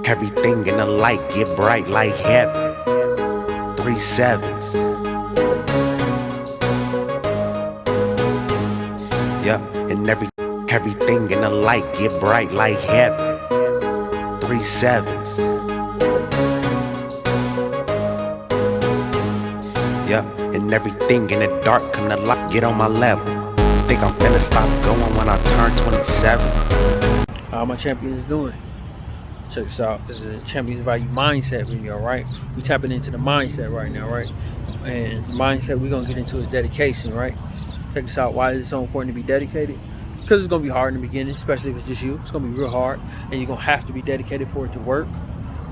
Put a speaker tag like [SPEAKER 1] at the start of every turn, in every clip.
[SPEAKER 1] Everything in the light get bright like heaven. 3 sevens. Yeah, and everything in the light get bright like heaven. 3 sevens. Yeah, and everything in the dark come to light. Get on my level. Think I'm finna stop going when I turn 27.
[SPEAKER 2] How my champions doing? Check this out. This is a Champions Value Mindset video, right? We tapping into the mindset right now, right? And the mindset we're gonna get into is dedication, right? Check this out. Why is it so important to be dedicated? Because it's gonna be hard in the beginning, especially if it's just you. It's gonna be real hard, and you're gonna have to be dedicated for it to work,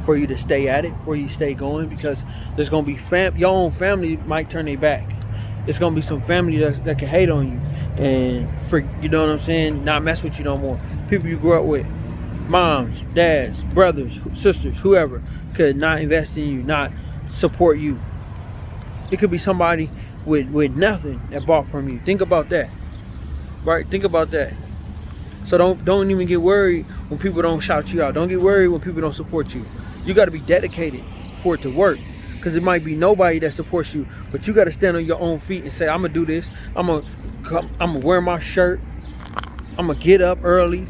[SPEAKER 2] for you to stay at it, for you to stay going. Because there's gonna be your own family might turn their back. There's gonna be some family that can hate on you, and you know what I'm saying, not mess with you no more. People you grew up with, moms, dads, brothers, sisters, whoever, could not invest in you, not support you. It could be somebody with nothing that bought from you. Think about that, right? Think about that. So don't even get worried when people don't shout you out. Don't get worried when people don't support you. You got to be dedicated for it to work, because it might be nobody that supports you, but you got to stand on your own feet and say, I'm gonna do this. I'm gonna wear my shirt. I'm gonna get up early.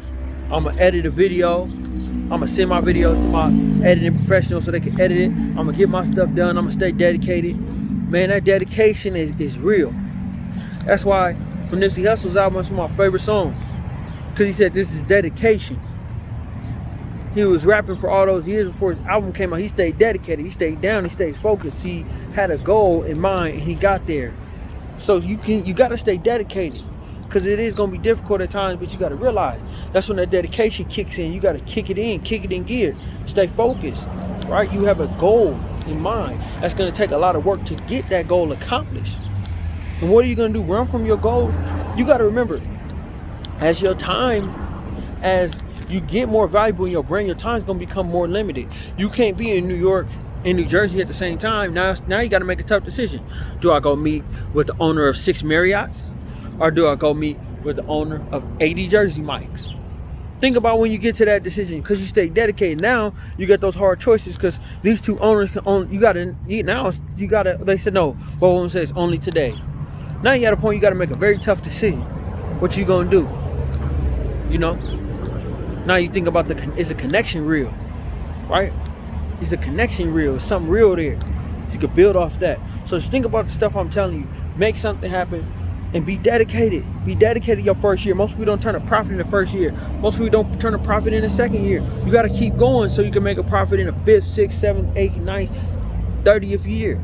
[SPEAKER 2] I'm gonna edit a video. I'm gonna send my video to my editing professional so they can edit it. I'm gonna get my stuff done. I'm gonna stay dedicated. Man, that dedication is real. That's why from Nipsey Hussle's album, it's one of my favorite songs, because he said this is dedication. He was rapping for all those years before his album came out. He stayed dedicated. He stayed down. He stayed focused. He had a goal in mind, and he got there. So you got to stay dedicated, because it is going to be difficult at times, but you got to realize that's when that dedication kicks in. You got to kick it in gear. Stay focused, right? You have a goal in mind. That's going to take a lot of work to get that goal accomplished. And what are you going to do? Run from your goal? You got to remember, as you get more valuable in your brain, your time is going to become more limited. You can't be in New York and New Jersey at the same time. Now you got to make a tough decision. Do I go meet with the owner of 6 Marriotts? Or do I go meet with the owner of 80 Jersey Mikes? Think about when you get to that decision, because you stay dedicated. Now you get those hard choices, because these two owners can own. They said no. Both of them says only today. Now you at a point you got to make a very tough decision. What you gonna do? You know. Now you think about is a connection real, right? Is a connection real? Is something real there? You could build off that. So just think about the stuff I'm telling you. Make something happen. And be dedicated. Be dedicated your first year. Most people don't turn a profit in the first year. Most people don't turn a profit in the second year. You got to keep going so you can make a profit in the 5th, 6th, 7th, 8th, 9th, 30th year.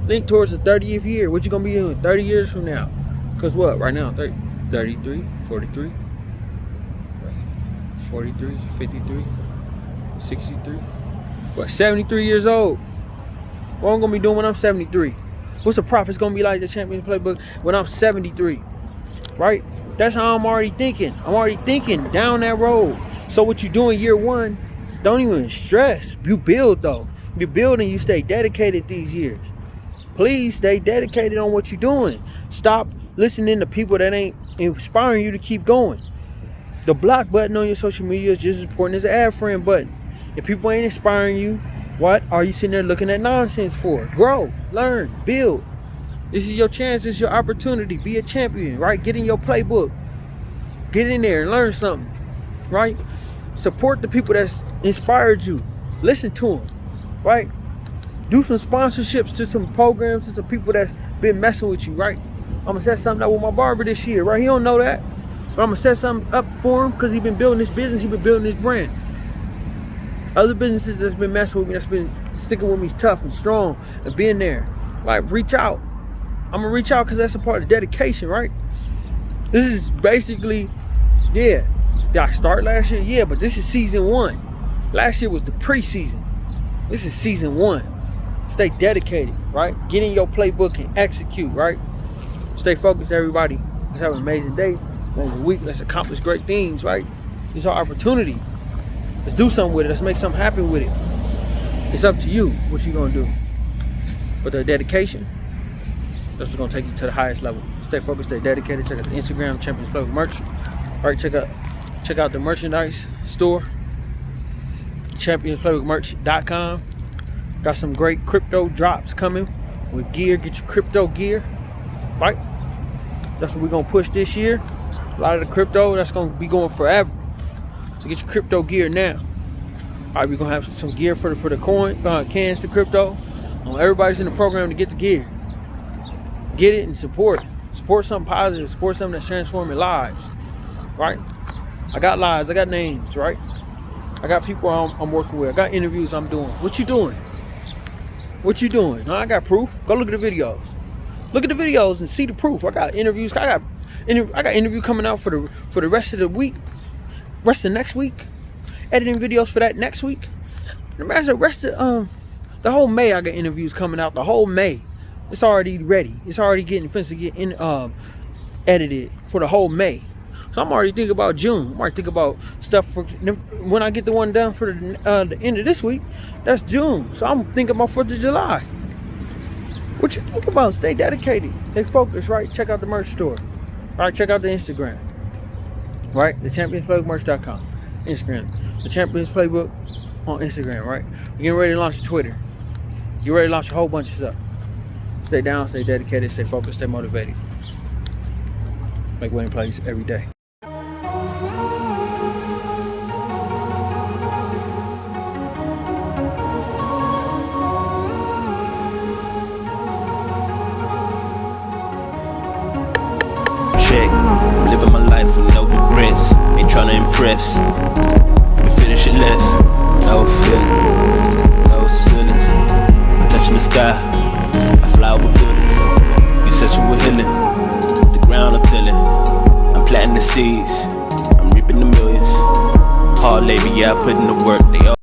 [SPEAKER 2] Think towards the 30th year. What you going to be doing 30 years from now? Because what? Right now, 33, 43, 43, 53, 63. What, 73 years old? What I'm going to be doing when I'm 73? What's the profits gonna be like the Champions Playbook when I'm 73, right? That's how I'm already thinking. I'm already thinking down that road. So what you do in year 1, don't even stress. You build though. You build and you stay dedicated these years. Please stay dedicated on what you're doing. Stop listening to people that ain't inspiring you to keep going. The block button on your social media is just as important as the add friend button. If people ain't inspiring you, what are you sitting there looking at nonsense for? Grow, learn, build. This is your chance. This is your opportunity. Be a champion, right? Get in your playbook. Get in there and learn something, right? Support the people that's inspired you. Listen to them, right? Do some sponsorships to some programs, to some people that's been messing with you, right? I'm going to set something up with my barber this year, right? He don't know that, but I'm going to set something up for him because he's been building this business. He's been building this brand. Other businesses that's been messing with me, that's been sticking with me tough and strong and being there, like, reach out. I'm gonna reach out because that's a part of dedication, right? This is basically, yeah. Did I start last year? Yeah, but this is season 1. Last year was the preseason. This is season 1. Stay dedicated, right? Get in your playbook and execute, right? Stay focused, everybody. Let's have an amazing day, amazing week. Let's accomplish great things, right? It's our opportunity. Let's do something with it. Let's make something happen with it. It's up to you what you're gonna do. But the dedication, that's what's gonna take you to the highest level. Stay focused, stay dedicated. Check out the Instagram, Champions Playbook merch. All right, check out the merchandise store. TheChampionsPlaybookMerch.com. Got some great crypto drops coming with gear. Get your crypto gear, right? That's what we're gonna push this year. A lot of the crypto that's gonna be going forever. So get your crypto gear now. All right, we're gonna have some gear for the coin cans to crypto. Everybody's in the program to get the gear. Get it and support it. Support something positive. Support something that's transforming lives, right? I got lives. I got names, right? I got people I'm working with. I got interviews I'm doing. What you doing? What you doing? I got proof. Go look at the videos. Look at the videos and see the proof. I got interviews. I got interview coming out for the rest of the week, rest of next week. Editing videos for that next week. The rest of the whole May, I got interviews coming out. The whole May, it's already ready. It's already getting finished to get edited for the whole May. So I'm already thinking about June. I'm already thinking about stuff for when I get the one done for the end of this week. That's June. So I'm thinking about 4th of July. What you think about? Stay dedicated. Stay focused, right? Check out the merch store. All right, check out the Instagram. Right? TheChampionsPlaybookMerch.com. Instagram. The Champions Playbook on Instagram, right? We're getting ready to launch a Twitter. You're ready to launch a whole bunch of stuff. Stay down, stay dedicated, stay focused, stay motivated. Make winning plays every day.
[SPEAKER 3] Check, living my life with no regrets. Ain't tryna impress. We finish it less. No feeling, no ceilings. Touching the sky, I fly over buildings. You said you were healing. The ground I'm tilling. I'm planting the seeds. I'm reaping the millions. Hard labor, yeah, I put in the work. They all